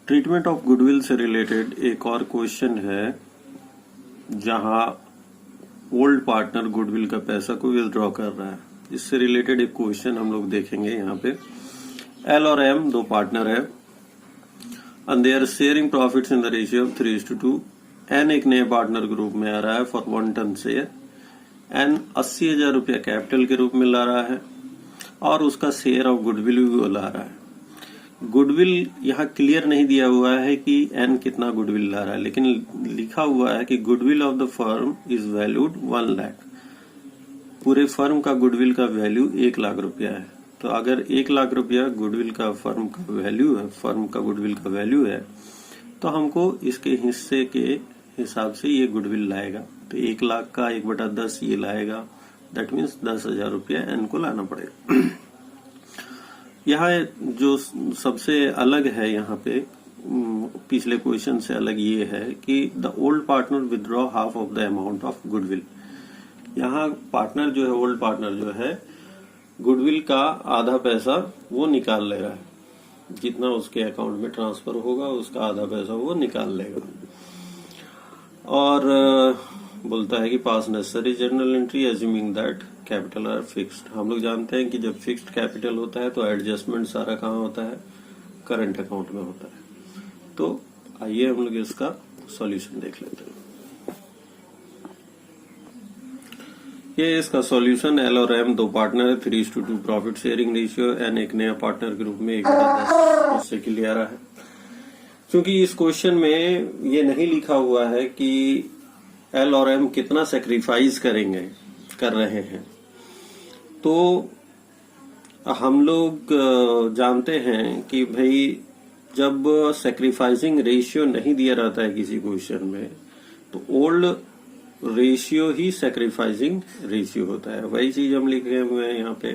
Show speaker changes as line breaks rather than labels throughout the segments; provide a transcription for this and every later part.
Treatment of goodwill से related एक और क्वेश्चन है जहां ओल्ड पार्टनर गुडविल का पैसा को विथड्रॉ कर रहा है। इससे रिलेटेड एक क्वेश्चन हम लोग देखेंगे। यहाँ पे एल और एम दो पार्टनर है and they are sharing profits in the ratio of 3:2। N एक नए पार्टनर ग्रुप में आ रहा है फॉर 1 टन शेयर। एन 80,000 रुपया कैपिटल के रूप में ला रहा है और उसका शेयर ऑफ गुडविल भी वो ला रहा है। गुडविल यहाँ क्लियर नहीं दिया हुआ है कि एन कितना गुडविल ला रहा है, लेकिन लिखा हुआ है कि goodwill of the firm is valued 1 lakh. पूरे फर्म का गुडविल का वैल्यू 1 लाख रुपया है। तो अगर 1 लाख रुपया गुडविल का फर्म का वैल्यू है, फर्म का गुडविल का वैल्यू है, तो हमको इसके हिस्से के हिसाब से ये गुडविल लाएगा। तो 1 लाख का 1/10 ये लाएगा। दैट मीन्स 10,000 रुपया एन को लाना पड़ेगा। यहाँ जो सबसे अलग है यहाँ पे पिछले क्वेश्चन से अलग ये है कि the old partner withdraw half of the amount of goodwill. यहाँ पार्टनर जो है, ओल्ड पार्टनर जो है, गुडविल का आधा पैसा वो निकाल ले रहा है। जितना उसके अकाउंट में ट्रांसफर होगा उसका आधा पैसा वो निकाल लेगा और बोलता है कि पास necessary journal entry assuming that capital R fixed. हम लोग जानते हैं कि जब फिक्स्ड कैपिटल होता है तो एडजस्टमेंट सारा कहाँ होता है, करंट अकाउंट में होता है। तो आइए हम लोग इसका सॉल्यूशन देख लेते हैं। ये इसका सॉल्यूशन एल और एम दो पार्टनर है, 3:2 प्रॉफिट शेयरिंग रेशियो। एन एक नया पार्टनर ग्रुप में 1/10 उससे क्लियर है। क्योंकि इस क्वेश्चन में ये नहीं लिखा हुआ है कि एल और एम कितना सेक्रीफाइस कर रहे हैं, तो हम लोग जानते हैं कि भाई जब सेक्रीफाइसिंग रेशियो नहीं दिया रहता है किसी क्वेश्चन में, तो ओल्ड रेशियो ही सेक्रीफाइसिंग रेशियो होता है। वही चीज हम लिखे हुए हैं यहाँ पे,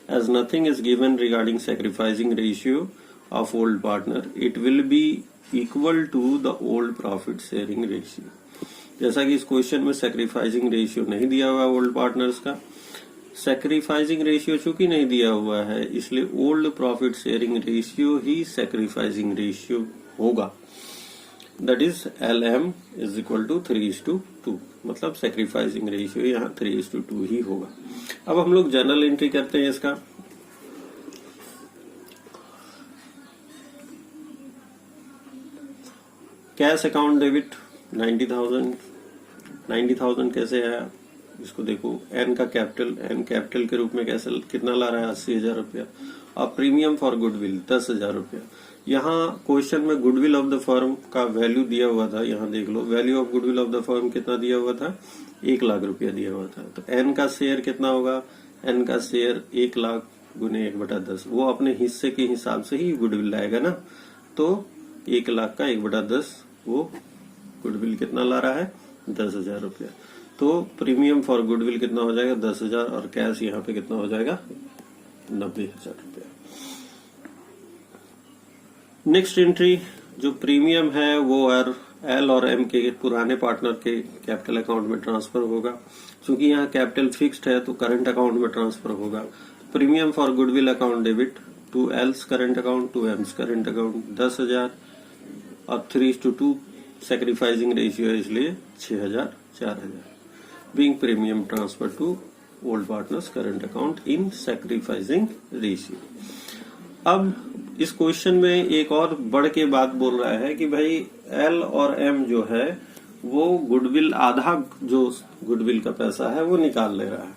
as nothing is given regarding sacrificing ratio of old partner, it will be equal to the old profit sharing ratio. जैसा कि इस क्वेश्चन में सेक्रीफाइसिंग रेशियो नहीं दिया हुआ है ओल्ड पार्टनर्स का, सेक्रीफाइसिंग रेशियो चूंकि नहीं दिया हुआ है इसलिए ओल्ड प्रॉफिट शेयरिंग रेशियो ही सेक्रीफाइसिंग रेशियो होगा। That is L M is equal to 3:2। मतलब सेक्रीफाइसिंग रेशियो यहाँ 3:2 ही होगा। अब हम लोग जर्नल एंट्री करते हैं इसका। कैश अकाउंट डेबिट 90,000 कैसे आया इसको देखो। एन का कैपिटल, एन कैपिटल के रूप में कैसे कितना ला रहा है, 80,000 रुपया। और प्रीमियम फॉर गुडविल 10,000 रुपया। यहाँ क्वेश्चन में गुडविल ऑफ द फर्म का वैल्यू दिया हुआ था, यहाँ देख low value of goodwill of the firm कितना दिया हुआ था, 1 लाख रुपया दिया हुआ था। तो एन का शेयर कितना होगा, एन का शेयर 1 लाख गुने 1/10, वो अपने हिस्से के हिसाब से ही गुडविल लाएगा ना। तो 1 लाख का 1/10 वो गुडविल कितना ला रहा है, 10,000 रुपया। तो प्रीमियम फॉर गुडविल कितना हो जाएगा, 10,000, और कैश यहाँ पे कितना हो जाएगा, 90,000 रुपया। नेक्स्ट एंट्री जो प्रीमियम है वो एल और एम के पुराने पार्टनर के कैपिटल अकाउंट में ट्रांसफर होगा। क्योंकि यहाँ कैपिटल फिक्स्ड है तो करंट अकाउंट में ट्रांसफर होगा। Premium for goodwill account debit to L's current account, to M's current account 10,000 और 3:2 सेक्रीफाइसिंग रेशियो है इसलिए 6,000, 4,000। Being premium transfer to old partners current account in sacrificing ratio. अब इस question में एक और बढ़ के बात बोल रहा है कि भाई एल और एम जो है वो गुडविल आधा जो गुडविल का पैसा है वो निकाल ले रहा है।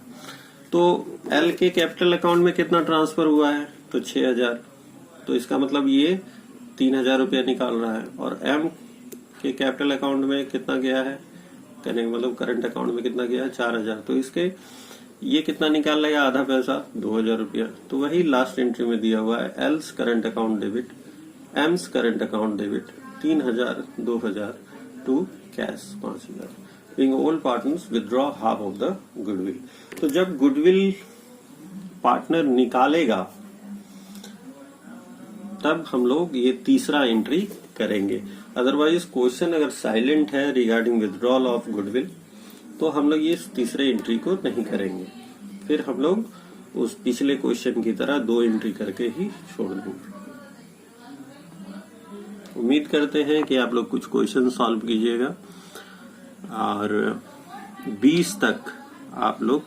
तो एल के कैपिटल अकाउंट में कितना ट्रांसफर हुआ है, तो 6,000। तो इसका मतलब ये 3,000 रुपया निकाल रहा है। और एम के कैपिटल अकाउंट में कितना गया है, कहने का मतलब करंट अकाउंट में कितना गया है, 4,000। तो इसके ये कितना निकाल लेगा, आधा पैसा 2,000 रुपया। तो वही लास्ट एंट्री में दिया हुआ है, L's current account debit, M's current account debit 3,000, 2,000 to cash 5,000। Being old partners withdraw half of the goodwill. तो जब गुडविल पार्टनर निकालेगा तब हम लोग ये तीसरा एंट्री करेंगे। अदरवाइज क्वेश्चन अगर साइलेंट है रिगार्डिंग विथड्रॉल ऑफ गुडविल तो हम लोग ये तीसरे एंट्री को नहीं करेंगे। फिर हम लोग उस पिछले क्वेश्चन की तरह 2 एंट्री करके ही छोड़ देंगे। उम्मीद करते हैं कि आप लोग कुछ क्वेश्चन सॉल्व कीजिएगा और 20 तक आप लोग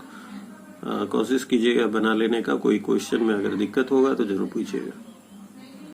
कोशिश कीजिएगा बना लेने का। कोई क्वेश्चन में अगर दिक्कत होगा तो जरूर पूछिएगा।